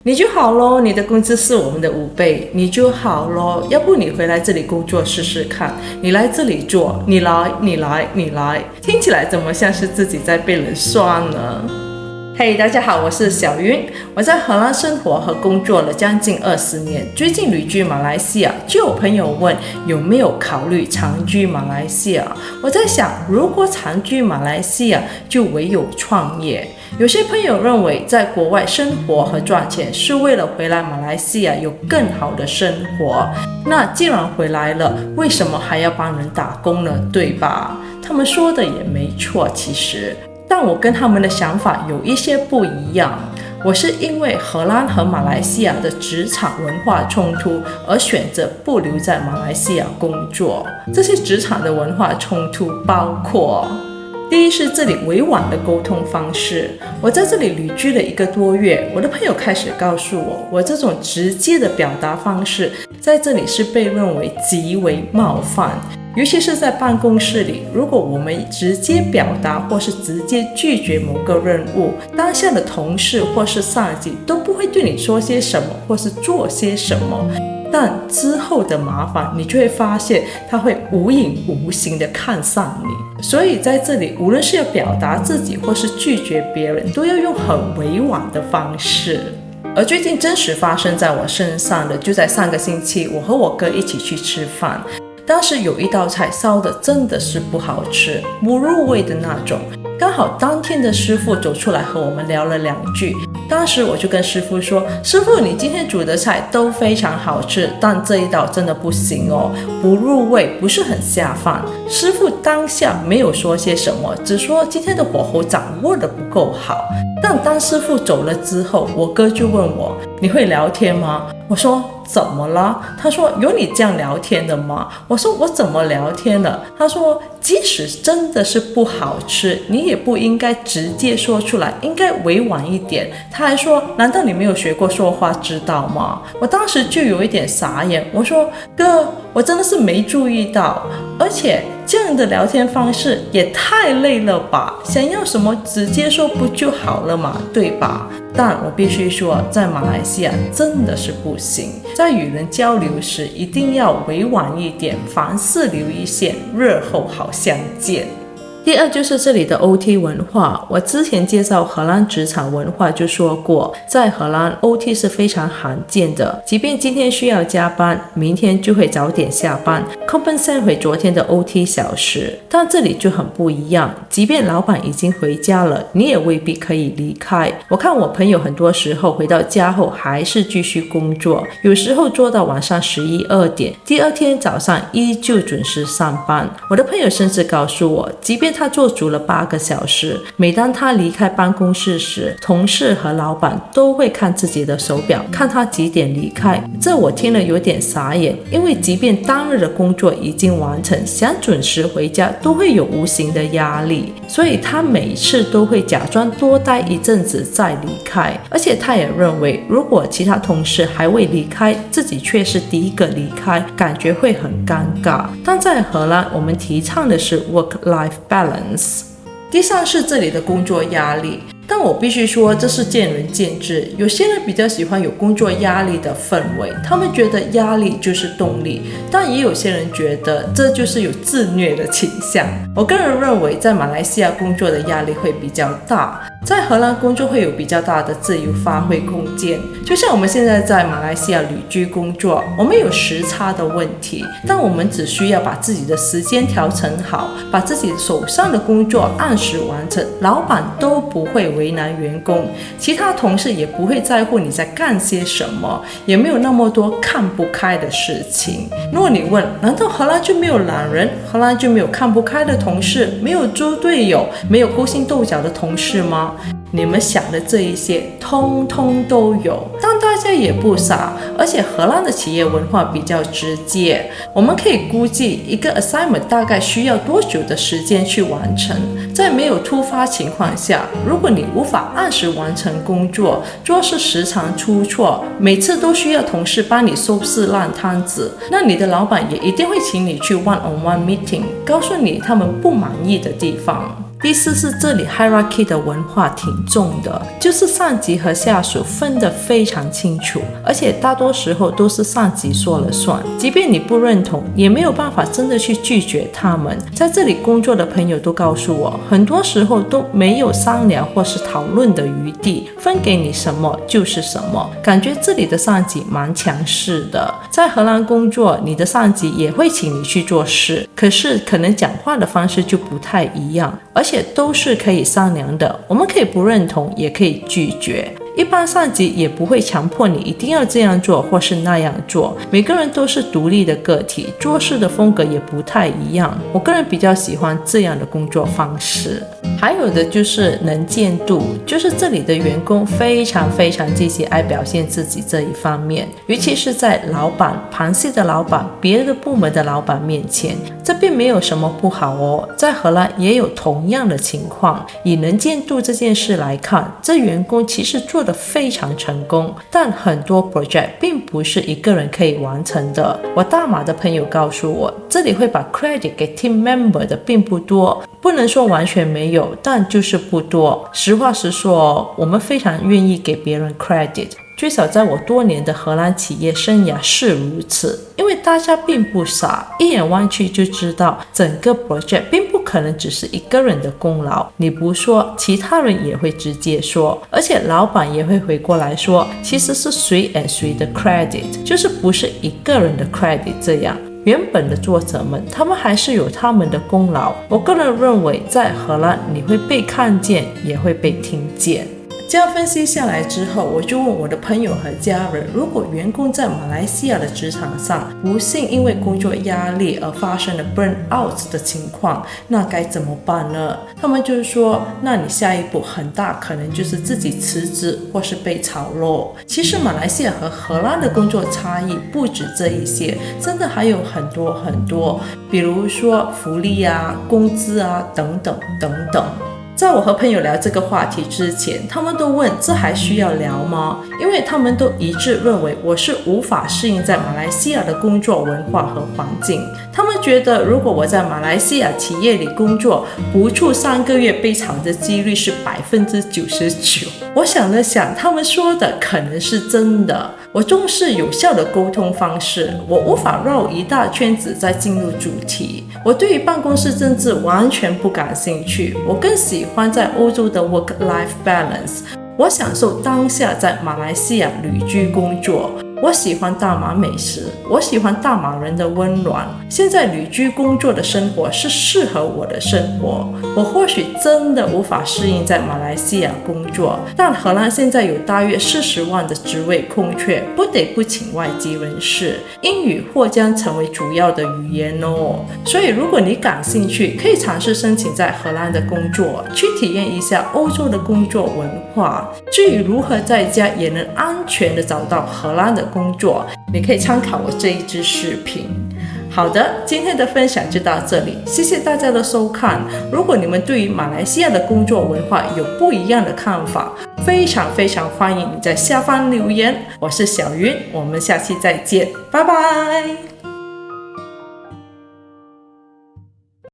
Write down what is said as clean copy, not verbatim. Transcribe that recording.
你就好咯，你的工资是我们的5倍，你就好咯。要不你回来这里工作试试看，你来这里做，你来，听起来怎么像是自己在被人涮呢？嘿，大家好，我是小云。我在荷兰生活和工作了将近20年，最近旅居马来西亚，就有朋友问有没有考虑长居马来西亚。我在想，如果长居马来西亚，就唯有创业。有些朋友认为在国外生活和赚钱是为了回来马来西亚有更好的生活，那既然回来了，为什么还要帮人打工呢？对吧？他们说的也没错，其实。但我跟他们的想法有一些不一样，我是因为荷兰和马来西亚的职场文化冲突而选择不留在马来西亚工作。这些职场的文化冲突包括，第一是这里委婉的沟通方式。我在这里旅居了1个多月，我的朋友开始告诉我，我这种直接的表达方式在这里是被认为极为冒犯。尤其是在办公室里，如果我们直接表达或是直接拒绝某个任务，当下的同事或是上级都不会对你说些什么或是做些什么，但之后的麻烦你就会发现他会无影无形的看上你。所以在这里，无论是要表达自己或是拒绝别人，都要用很委婉的方式。而最近真实发生在我身上的，就在上个星期，我和我哥一起去吃饭。当时有一道菜烧的真的是不好吃，不入味的那种。刚好当天的师傅走出来和我们聊了2句，当时我就跟师傅说，师傅你今天煮的菜都非常好吃，但这一道真的不行哦，不入味，不是很下饭。师傅当下没有说些什么，只说今天的火候掌握的不够好。但当师傅走了之后，我哥就问我，你会聊天吗？我说怎么了？他说有你这样聊天的吗？我说我怎么聊天了？他说即使真的是不好吃，你也不应该直接说出来，应该委婉一点。他还说难道你没有学过说话之道吗？我当时就有一点傻眼，我说哥，我真的是没注意到，而且这样的聊天方式也太累了吧，想要什么直接说不就好了嘛，对吧？但我必须说，在马来西亚真的是不行，在与人交流时一定要委婉一点，凡事留一线，日后好相见。第二就是这里的 OT 文化。我之前介绍荷兰职场文化就说过，在荷兰 OT 是非常罕见的，即便今天需要加班，明天就会早点下班 compensate 回昨天的 OT 小时。但这里就很不一样，即便老板已经回家了，你也未必可以离开。我看我朋友很多时候回到家后还是继续工作，有时候做到晚上11、2点，第二天早上依旧准时上班。我的朋友甚至告诉我，即便他做足了8个小时，每当他离开办公室时，同事和老板都会看自己的手表，看他几点离开。这我听了有点傻眼，因为即便当日的工作已经完成，想准时回家都会有无形的压力，所以他每次都会假装多待一阵子再离开。而且他也认为，如果其他同事还未离开，自己却是第一个离开，感觉会很尴尬。但在荷兰，我们提倡的是 work-life balance。第三是这里的工作压力，但我必须说这是见仁见智，有些人比较喜欢有工作压力的氛围，他们觉得压力就是动力，但也有些人觉得这就是有自虐的倾向。我个人认为在马来西亚工作的压力会比较大，在荷兰工作会有比较大的自由发挥空间。就像我们现在在马来西亚旅居工作，我们有时差的问题，但我们只需要把自己的时间调整好，把自己手上的工作按时完成，老板都不会为难员工，其他同事也不会在乎你在干些什么，也没有那么多看不开的事情。如果你问，难道荷兰就没有懒人？荷兰就没有看不开的同事？没有猪队友？没有勾心斗角的同事吗？你们想的这一些通通都有，但大家也不傻，而且荷兰的企业文化比较直接，我们可以估计一个 assignment 大概需要多久的时间去完成。在没有突发情况下，如果你无法按时完成工作，做事时常出错，每次都需要同事帮你收拾烂摊子，那你的老板也一定会请你去 one-on-one meeting， 告诉你他们不满意的地方。第四是这里 hierarchy 的文化挺重的，就是上级和下属分得非常清楚，而且大多时候都是上级说了算，即便你不认同，也没有办法真的去拒绝他们。在这里工作的朋友都告诉我，很多时候都没有商量或是讨论的余地，分给你什么就是什么，感觉这里的上级蛮强势的。在荷兰工作，你的上级也会请你去做事，可是可能讲话的方式就不太一样，而且都是可以商量的，我们可以不认同，也可以拒绝。一般上级也不会强迫你一定要这样做或是那样做，每个人都是独立的个体，做事的风格也不太一样。我个人比较喜欢这样的工作方式。还有的就是能见度，就是这里的员工非常积极，爱表现自己这一方面，尤其是在老板、螃蟹的老板、别的部门的老板面前，这并没有什么不好哦。在荷兰也有同样的情况。以能见度这件事来看，这员工其实做得非常成功，但很多 project 并不是一个人可以完成的。我大马的朋友告诉我，这里会把 credit 给 team member 的并不多，不能说完全没有，但就是不多。实话实说，我们非常愿意给别人 credit， 最少在我多年的荷兰企业生涯是如此，因为大家并不傻，一眼望去就知道整个 project 并不可能只是一个人的功劳，你不说，其他人也会直接说，而且老板也会回过来说，其实是谁的 credit， 就是不是一个人的 credit 这样。原本的作者们，他们还是有他们的功劳。我个人认为，在荷兰你会被看见，也会被听见。这样分析下来之后，我就问我的朋友和家人，如果员工在马来西亚的职场上不幸因为工作压力而发生了 burn out 的情况，那该怎么办呢？他们就是说，那你下一步很大可能就是自己辞职或是被炒咯。其实马来西亚和荷兰的工作差异不止这一些，真的还有很多，比如说福利啊、工资啊等等。在我和朋友聊这个话题之前，他们都问这还需要聊吗？因为他们都一致认为我是无法适应在马来西亚的工作文化和环境。他们觉得如果我在马来西亚企业里工作，不出3个月被炒的几率是99%。我想了想，他们说的可能是真的。我重视有效的沟通方式，我无法绕一大圈子再进入主题。我对于办公室政治完全不感兴趣，我更喜欢在欧洲的 work-life balance。我享受当下在马来西亚旅居工作。我喜欢大马美食，我喜欢大马人的温暖。现在旅居工作的生活是适合我的生活。我或许真的无法适应在马来西亚工作，但荷兰现在有大约40万的职位空缺，不得不请外籍人士，英语或将成为主要的语言哦。所以如果你感兴趣，可以尝试申请在荷兰的工作，去体验一下欧洲的工作文化。至于如何在家也能安全地找到荷兰的工作，你可以参考我这一支视频。好的，今天的分享就到这里，谢谢大家的收看。如果你们对于马来西亚的工作文化有不一样的看法，非常欢迎你在下方留言。我是小云，我们下期再见，拜拜。